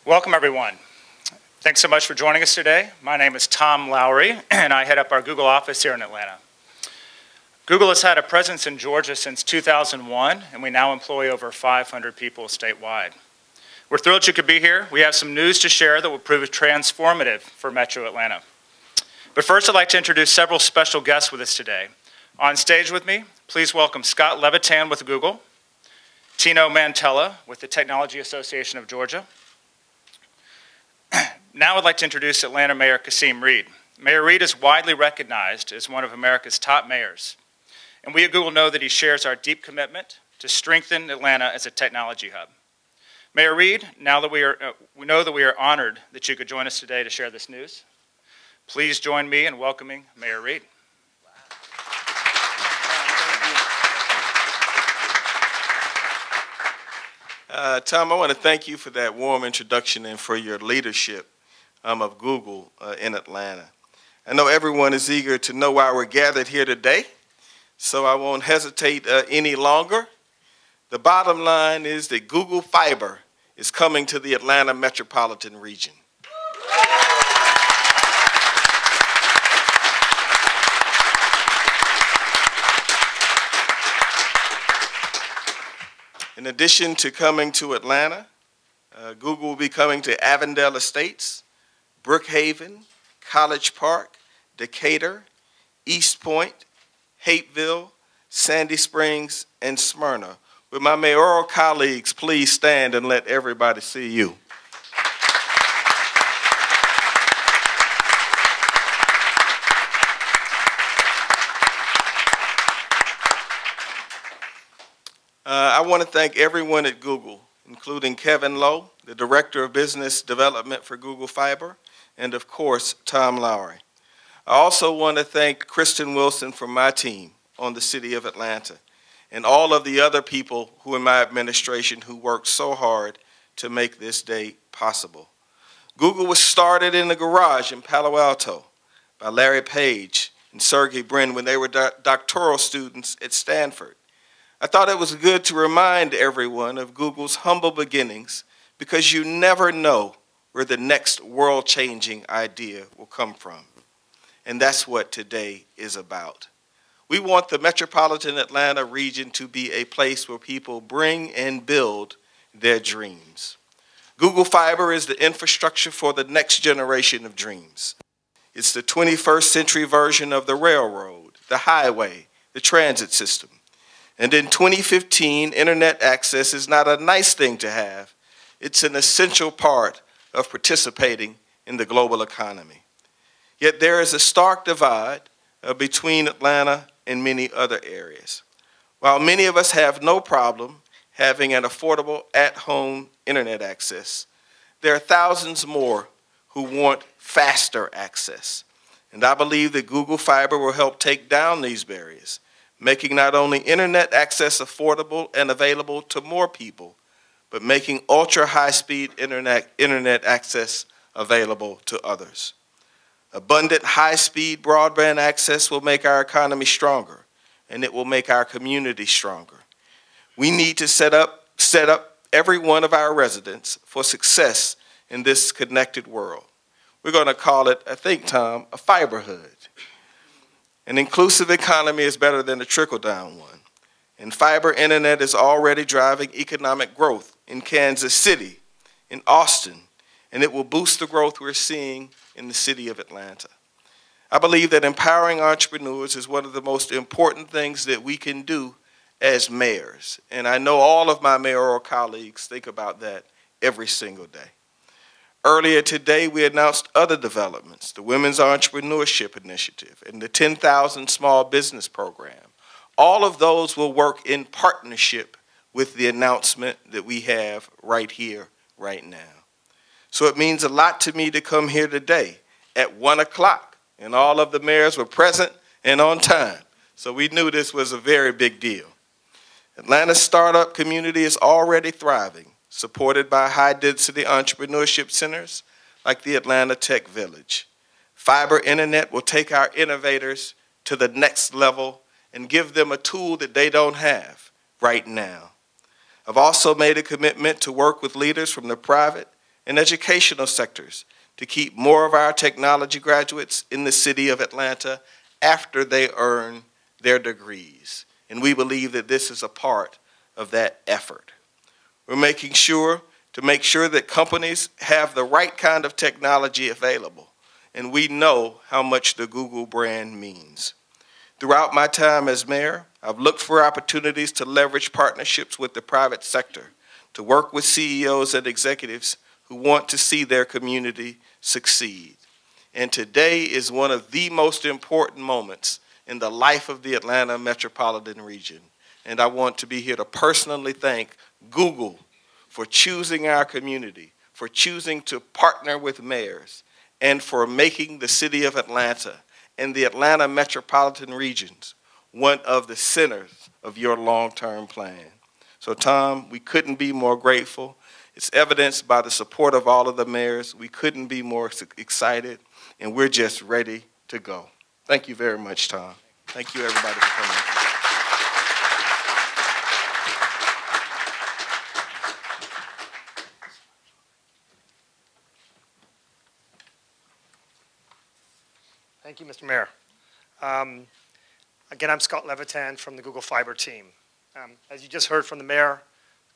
Welcome, everyone. Thanks so much for joining us today. My name is Tom Lowry, and I head up our Google office here in Atlanta. Google has had a presence in Georgia since 2001, and we now employ over 500 people statewide. We're thrilled you could be here. We have some news to share that will prove transformative for Metro Atlanta. But first, I'd like to introduce several special guests with us today. On stage with me, please welcome Scott Levitan with Google, Tino Mantella with the Technology Association of Georgia. Now I'd like to introduce Atlanta Mayor Kasim Reed. Mayor Reed is widely recognized as one of America's top mayors, and we at Google know that he shares our deep commitment to strengthen Atlanta as a technology hub. Mayor Reed, now that we know that we are honored that you could join us today to share this news. Please join me in welcoming Mayor Reed. Tom, I want to thank you for that warm introduction and for your leadership of Google in Atlanta. I know everyone is eager to know why we're gathered here today, so I won't hesitate any longer. The bottom line is that Google Fiber is coming to the Atlanta metropolitan region. In addition to coming to Atlanta, Google will be coming to Avondale Estates, Brookhaven, College Park, Decatur, East Point, Hapeville, Sandy Springs, and Smyrna. Will my mayoral colleagues please stand and let everybody see you? I want to thank everyone at Google, including Kevin Lowe, the Director of Business Development for Google Fiber, and of course, Tom Lowry. I also want to thank Kristen Wilson from my team on the City of Atlanta, and all of the other people who in my administration who worked so hard to make this day possible. Google was started in a garage in Palo Alto by Larry Page and Sergey Brin when they were doctoral students at Stanford. I thought it was good to remind everyone of Google's humble beginnings because you never know where the next world-changing idea will come from. And that's what today is about. We want the metropolitan Atlanta region to be a place where people bring and build their dreams. Google Fiber is the infrastructure for the next generation of dreams. It's the 21st century version of the railroad, the highway, the transit system. And in 2015, internet access is not a nice thing to have. It's an essential part of participating in the global economy. Yet there is a stark divide between Atlanta and many other areas. While many of us have no problem having an affordable at-home internet access, there are thousands more who want faster access. And I believe that Google Fiber will help take down these barriers, making not only internet access affordable and available to more people, but making ultra-high-speed internet access available to others. Abundant high-speed broadband access will make our economy stronger, and it will make our community stronger. We need to set up every one of our residents for success in this connected world. We're going to call it, I think, Tom, a fiberhood. An inclusive economy is better than a trickle-down one. And fiber internet is already driving economic growth in Kansas City, in Austin, and it will boost the growth we're seeing in the city of Atlanta. I believe that empowering entrepreneurs is one of the most important things that we can do as mayors. And I know all of my mayoral colleagues think about that every single day. Earlier today, we announced other developments, the Women's Entrepreneurship Initiative and the 10,000 Small Business Program. All of those will work in partnership with the announcement that we have right here, right now. So it means a lot to me to come here today at 1 o'clock, and all of the mayors were present and on time. So we knew this was a very big deal. Atlanta's startup community is already thriving, supported by high-density entrepreneurship centers like the Atlanta Tech Village. Fiber internet will take our innovators to the next level and give them a tool that they don't have right now. I've also made a commitment to work with leaders from the private and educational sectors to keep more of our technology graduates in the city of Atlanta after they earn their degrees. And we believe that this is a part of that effort. We're making sure that companies have the right kind of technology available, and we know how much the Google brand means. Throughout my time as mayor, I've looked for opportunities to leverage partnerships with the private sector, to work with CEOs and executives who want to see their community succeed. And today is one of the most important moments in the life of the Atlanta metropolitan region. And I want to be here to personally thank Google for choosing our community, for choosing to partner with mayors, and for making the city of Atlanta and the Atlanta metropolitan regions one of the centers of your long-term plan. So Tom, we couldn't be more grateful. It's evidenced by the support of all of the mayors. We couldn't be more excited, and we're just ready to go. Thank you very much, Tom. Thank you, everybody, for coming. Thank you, Mr. Mayor. Again, I'm Scott Levitan from the Google Fiber team. As you just heard from the mayor,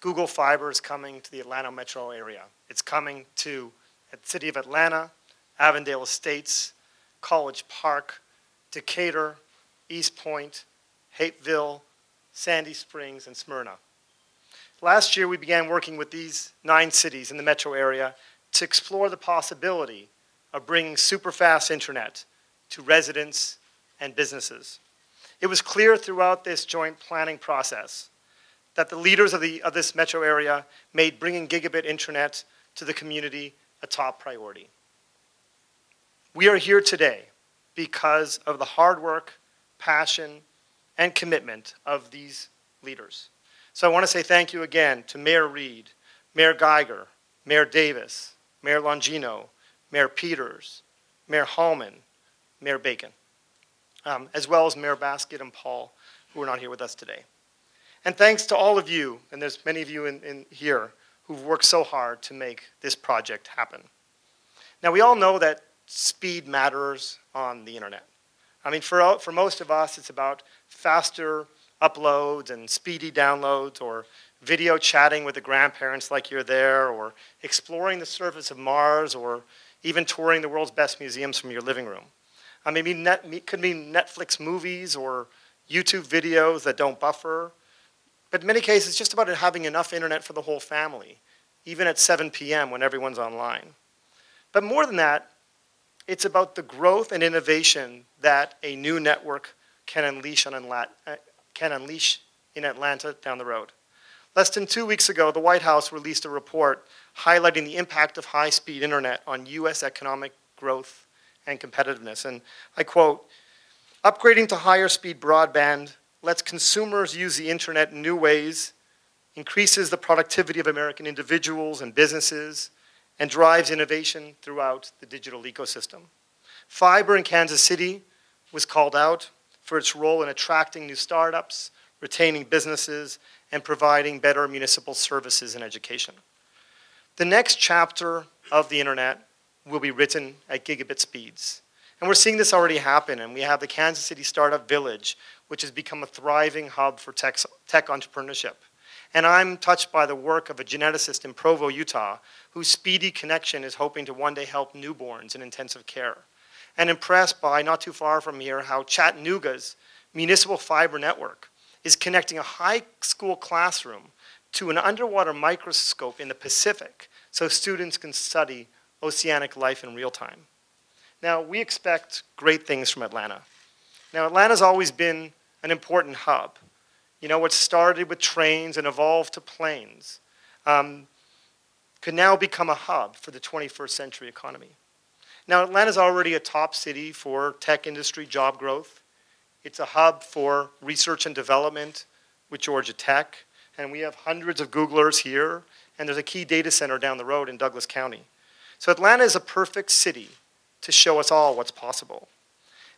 Google Fiber is coming to the Atlanta metro area. It's coming to the city of Atlanta, Avondale Estates, College Park, Decatur, East Point, Hapeville, Sandy Springs, and Smyrna. Last year, we began working with these 9 cities in the metro area to explore the possibility of bringing super-fast internet to residents and businesses. It was clear throughout this joint planning process that the leaders of this metro area made bringing gigabit internet to the community a top priority. We are here today because of the hard work, passion, and commitment of these leaders. So I want to say thank you again to Mayor Reed, Mayor Geiger, Mayor Davis, Mayor Longino, Mayor Peters, Mayor Hallman, Mayor Bacon, as well as Mayor Baskett and Paul, who are not here with us today. And thanks to all of you, and there's many of you in here, who've worked so hard to make this project happen. Now, we all know that speed matters on the internet. I mean, for most of us, it's about faster uploads and speedy downloads, or video chatting with the grandparents like you're there, or exploring the surface of Mars, or even touring the world's best museums from your living room. I mean, it could mean Netflix movies or YouTube videos that don't buffer. But in many cases, it's just about having enough internet for the whole family, even at 7 p.m. when everyone's online. But more than that, it's about the growth and innovation that a new network can unleash in Atlanta down the road. Less than 2 weeks ago, the White House released a report highlighting the impact of high-speed internet on U.S. economic growth and competitiveness. And I quote, "Upgrading to higher speed broadband lets consumers use the internet in new ways, increases the productivity of American individuals and businesses, and drives innovation throughout the digital ecosystem." Fiber in Kansas City was called out for its role in attracting new startups, retaining businesses, and providing better municipal services and education. The next chapter of the internet will be written at gigabit speeds. And we're seeing this already happen, and we have the Kansas City Startup Village, which has become a thriving hub for tech entrepreneurship. And I'm touched by the work of a geneticist in Provo, Utah, whose speedy connection is hoping to one day help newborns in intensive care. And impressed by, not too far from here, how Chattanooga's municipal fiber network is connecting a high school classroom to an underwater microscope in the Pacific so students can study oceanic life in real time. Now, we expect great things from Atlanta. Now, Atlanta's always been an important hub. You know, what started with trains and evolved to planes could now become a hub for the 21st century economy. Now, Atlanta's already a top city for tech industry job growth. It's a hub for research and development with Georgia Tech, and we have hundreds of Googlers here, and there's a key data center down the road in Douglas County. So Atlanta is a perfect city to show us all what's possible.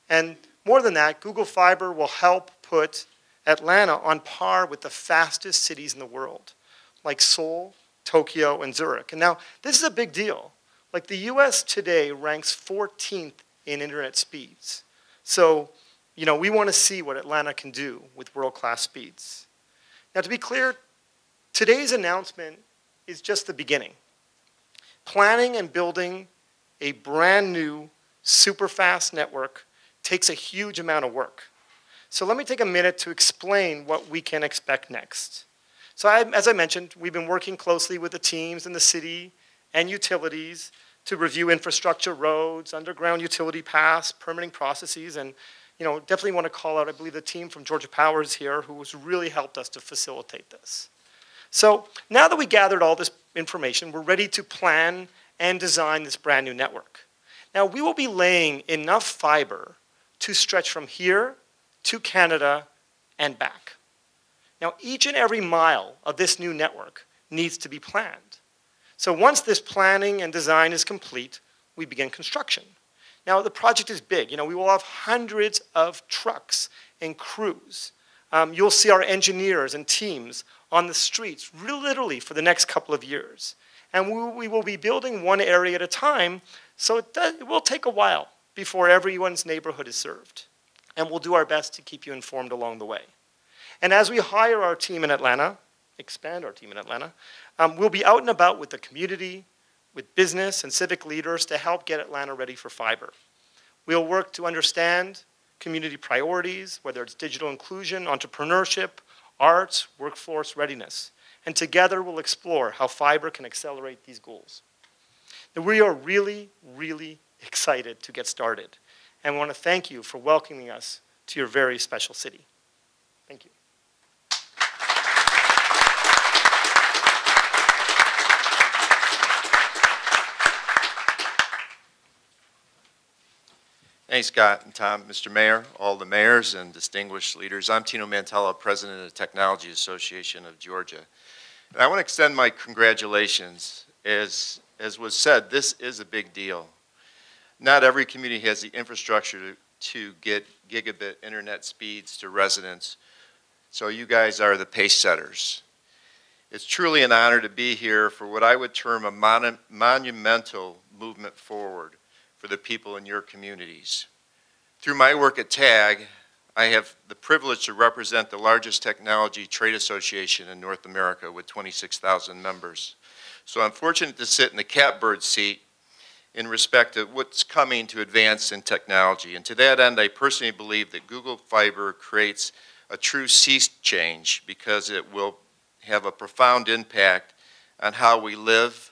And more than that, Google Fiber will help put Atlanta on par with the fastest cities in the world, like Seoul, Tokyo, and Zurich. And now, this is a big deal. Like, the US today ranks 14th in internet speeds. So, you know, we want to see what Atlanta can do with world-class speeds. Now, to be clear, today's announcement is just the beginning. Planning and building a brand new, super fast network takes a huge amount of work. So let me take a minute to explain what we can expect next. So as I mentioned, we've been working closely with the teams in the city and utilities to review infrastructure, roads, underground utility paths, permitting processes, and definitely want to call out, I believe, the team from Georgia Power is here who has really helped us to facilitate this. So now that we gathered all this information, we're ready to plan and design this brand new network. Now, we will be laying enough fiber to stretch from here to Canada and back. Now, each and every mile of this new network needs to be planned. So once this planning and design is complete, we begin construction. Now, the project is big. We will have hundreds of trucks and crews. You'll see our engineers and teams on the streets, literally for the next couple of years. And we will be building one area at a time, so it will take a while before everyone's neighborhood is served. And we'll do our best to keep you informed along the way. And as we hire our team in Atlanta, expand our team in Atlanta, we'll be out and about with the community, with business and civic leaders to help get Atlanta ready for fiber. We'll work to understand community priorities, whether it's digital inclusion, entrepreneurship, arts, workforce readiness. And together we'll explore how fiber can accelerate these goals. Now, we are really, really excited to get started. And we want to thank you for welcoming us to your very special city. Thank you. Thanks, Scott and Tom, Mr. Mayor, all the mayors and distinguished leaders. I'm Tino Mantella, President of the Technology Association of Georgia. And I want to extend my congratulations. As was said, this is a big deal. Not every community has the infrastructure to get gigabit internet speeds to residents, so you guys are the pace setters. It's truly an honor to be here for what I would term a monumental movement forward for the people in your communities. Through my work at TAG, I have the privilege to represent the largest technology trade association in North America with 26,000 members. So I'm fortunate to sit in the catbird seat in respect of what's coming to advance in technology. And to that end, I personally believe that Google Fiber creates a true sea change because it will have a profound impact on how we live,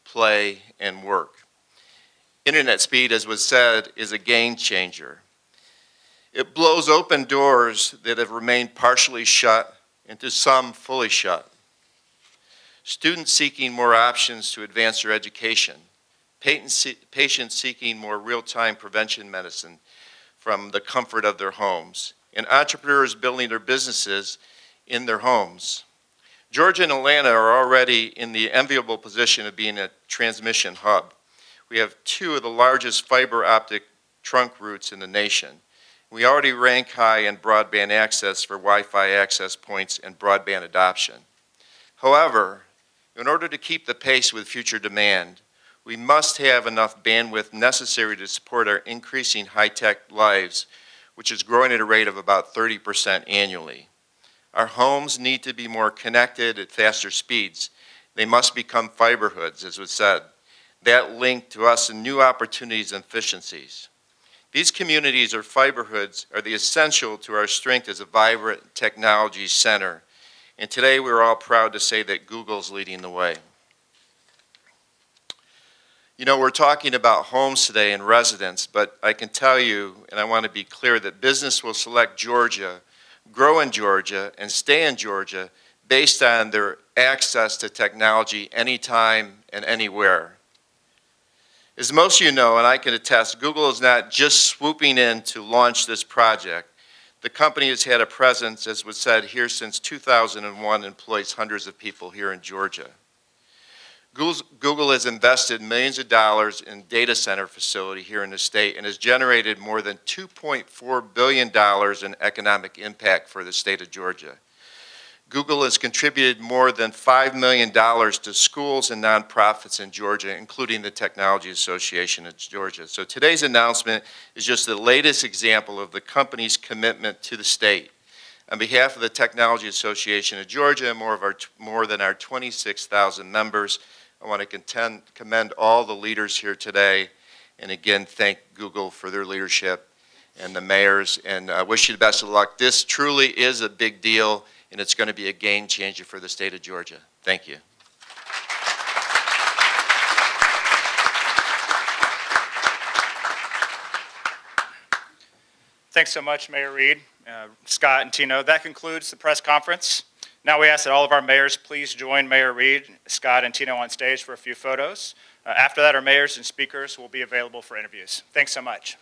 play, and work. Internet speed, as was said, is a game changer. It blows open doors that have remained partially shut into some fully shut. Students seeking more options to advance their education, patients seeking more real-time prevention medicine from the comfort of their homes, and entrepreneurs building their businesses in their homes. Georgia and Atlanta are already in the enviable position of being a transmission hub. We have two of the largest fiber optic trunk routes in the nation. We already rank high in broadband access for Wi-Fi access points and broadband adoption. However, in order to keep the pace with future demand, we must have enough bandwidth necessary to support our increasing high-tech lives, which is growing at a rate of about 30% annually. Our homes need to be more connected at faster speeds. They must become fiber hoods, as was said. That link to us in new opportunities and efficiencies. These communities or fiber hoods are the essential to our strength as a vibrant technology center. And today we're all proud to say that Google's leading the way. We're talking about homes today and residents, but I can tell you, and I want to be clear, that business will select Georgia, grow in Georgia, and stay in Georgia based on their access to technology anytime and anywhere. As most of you know, and I can attest, Google is not just swooping in to launch this project. The company has had a presence, as was said, here since 2001, employs hundreds of people here in Georgia. Google has invested millions of dollars in data center facility here in the state and has generated more than $2.4 billion in economic impact for the state of Georgia. Google has contributed more than $5 million to schools and nonprofits in Georgia, including the Technology Association of Georgia. So today's announcement is just the latest example of the company's commitment to the state. On behalf of the Technology Association of Georgia and more than our 26,000 members, I want to commend all the leaders here today, and again, thank Google for their leadership and the mayors, and I wish you the best of luck. This truly is a big deal, and it's going to be a game changer for the state of Georgia. Thank you. Thanks so much, Mayor Reed, Scott, and Tino. That concludes the press conference. Now we ask that all of our mayors please join Mayor Reed, Scott, and Tino on stage for a few photos. After that, our mayors and speakers will be available for interviews. Thanks so much.